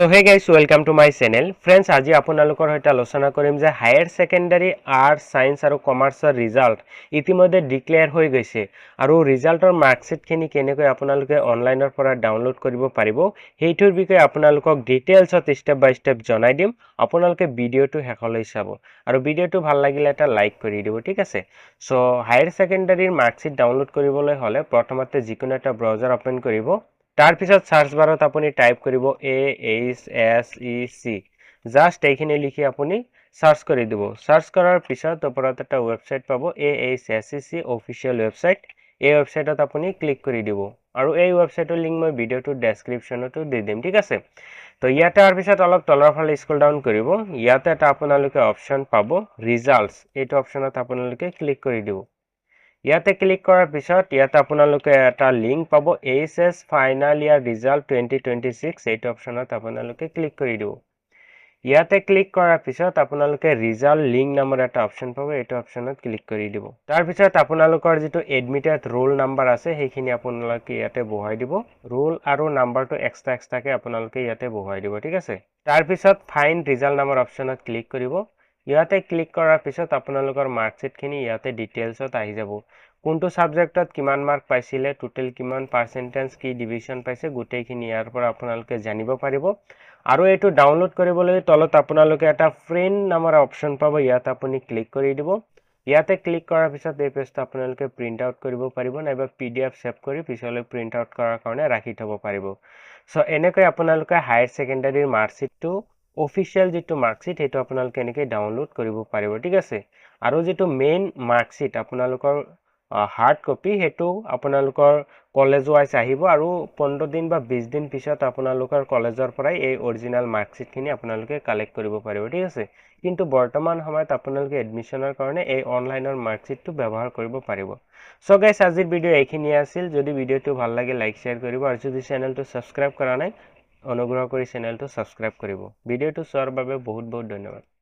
So hey guys, welcome to my channel. Friends, আজি আপোনালোকৰ সৈতে আলোচনা কৰিম যে হায়াৰ সেকেন্ডাৰী আৰ্টস সায়েন্স আৰু কমাৰ্চৰ ৰিজাল্ট ইতিমধ্যে ডিক্লেয়াৰ হৈ গৈছে আৰু ৰিজাল্টৰ মাৰ্কশিটখিনি কেনেকৈ আপোনালোকে অনলাইনৰ পৰা ডাউনলোড কৰিব পাৰিব সেইটোৰ বিষয়ে আপোনালোকক ডিটেইলছত স্টেপ বাই স্টেপ জনাই দিম। আপোনালোকে ভিডিওটো শেষলৈ চাব আৰু ভিডিওটো ভাল লাগিলে এটা লাইক কৰি দিব, ঠিক আছে? সো হায়াৰ সেকেন্ডাৰীৰ মাৰ্কশিট ডাউনলোড কৰিবলৈ হলে প্ৰথমতে যিকোনো এটা ব্ৰাউজাৰ ওপেন কৰিব। তাৰ পিছত সাৰ্চ বাৰত আপুনি টাইপ কৰিব AHSEC জাস্ট এইখিনি লিখি আপুনি সাৰ্চ কৰি দিব। সাৰ্চ কৰাৰ পিছত ওপৰত এটা ওয়েবসাইট পাব AHSEC অফিশিয়াল ওয়েবসাইট। এই ওয়েবসাইটত আপুনি ক্লিক কৰি দিব আৰু এই ওয়েবসাইটৰ লিংক মই ভিডিওটোৰ ডেসক্ৰিপচনতো দি দিম, ঠিক আছে? তো ইয়াতে তাৰ পিছত অলপ তলৰ ফালে স্ক্ৰল ডাউন কৰিব। ইয়াতে এটা আপোনালোকে অপচন পাব ৰিজাল্টস, এইটো অপচনত আপোনালোকে ক্লিক কৰি দিব। ইয়াতে ক্লিক কৰাৰ পিছত ইয়াতে আপোনালোকে এটা লিংক পাব এইচএছ ফাইনাল ইয়াৰ ৰিজাল্ট 2026, এইটো অপচনত আপোনালোকে ক্লিক কৰি দিব। ইয়াতে ক্লিক কৰাৰ পিছত আপোনালোকে ৰিজাল্ট লিংক নামৰ এটা অপচন পাব, এইটো অপচনত ক্লিক কৰি দিব। তাৰ পিছত আপোনালোকৰ যিটো এডমিটেড ৰোল নাম্বাৰ আছে সেইখিনি আপোনালোকে ইয়াতে বহাই দিব। ৰোল আৰু নাম্বাৰটো এক্সট্ৰাকে আপোনালোকে ইয়াতে বহাই দিব, ঠিক আছে? তাৰ পিছত ফাইন্ড ৰিজাল্ট নামৰ অপচনত ক্লিক কৰিব। ইয়াতে ক্লিক কৰাৰ পিছত আপোনালোকৰ মাৰ্কশিটখিনি ইয়াতে ডিটেইলছত আহি যাব। কোনটো সাবজেক্টত কিমান মাৰ্ক পাইছিলে, টোটাল কিমান পাৰ্সেন্টেজ, কি ডিভিজন পাইছে, গোটেইখিনি ইয়াৰ পৰা আপোনালোকে জানিব পাৰিব। আৰু এইটো ডাউনলোড কৰিবলৈ তলত আপোনালোকে এটা প্ৰিন্ট নামৰ অপচন পাব, ইয়াত আপুনি ক্লিক কৰি দিব। ইয়াতে ক্লিক কৰাৰ পিছত এই পেজটো আপোনালোকে প্ৰিন্ট আউট কৰিব পাৰিব নাইবা PDF সেভ কৰি পিছলৈ প্ৰিন্ট আউট কৰাৰ কাৰণে ৰাখি থব পাৰিব। সো এনেকৈ আপোনালোকে হায়াৰ সেকেন্ডাৰীৰ মাৰ্কশিটটো অফিশিয়াল যিটো মাৰ্কশিট সেইটো আপোনালোকে এনেকৈ ডাউনলোড কৰিব পাৰিব, ঠিক আছে? আৰু যিটো মেইন মাৰ্কশিট আপোনালোকৰ হাৰ্ড কপি সেইটো আপোনালোকৰ কলেজ ওয়াইজ আহিব আৰু 15 দিন বা 20 দিন পিছত আপোনালোকৰ কলেজৰ পৰাই এই অৰিজিনাল মাৰ্কশিটখিনি আপোনালোকে কালেক্ট কৰিব পাৰিব, ঠিক আছে? কিন্তু বৰ্তমান সময়ত আপোনালোকে এডমিশনৰ কাৰণে এই অনলাইনৰ মাৰ্কশিটটো ব্যৱহাৰ কৰিব পাৰিব। সো গাইস, আজিৰ ভিডিও এইখিনিয়ে আছিল। যদি ভিডিওটো ভাল লাগে লাইক শেয়াৰ কৰিব আৰু যদি চেনেলটো সাবস্ক্ৰাইব কৰা নাই অনুগ্ৰহ কৰি চেনেলটো সাবস্ক্ৰাইব কৰিব। ভিডিওটো চোৱাৰ বাবে বহুত বহুত ধন্যবাদ।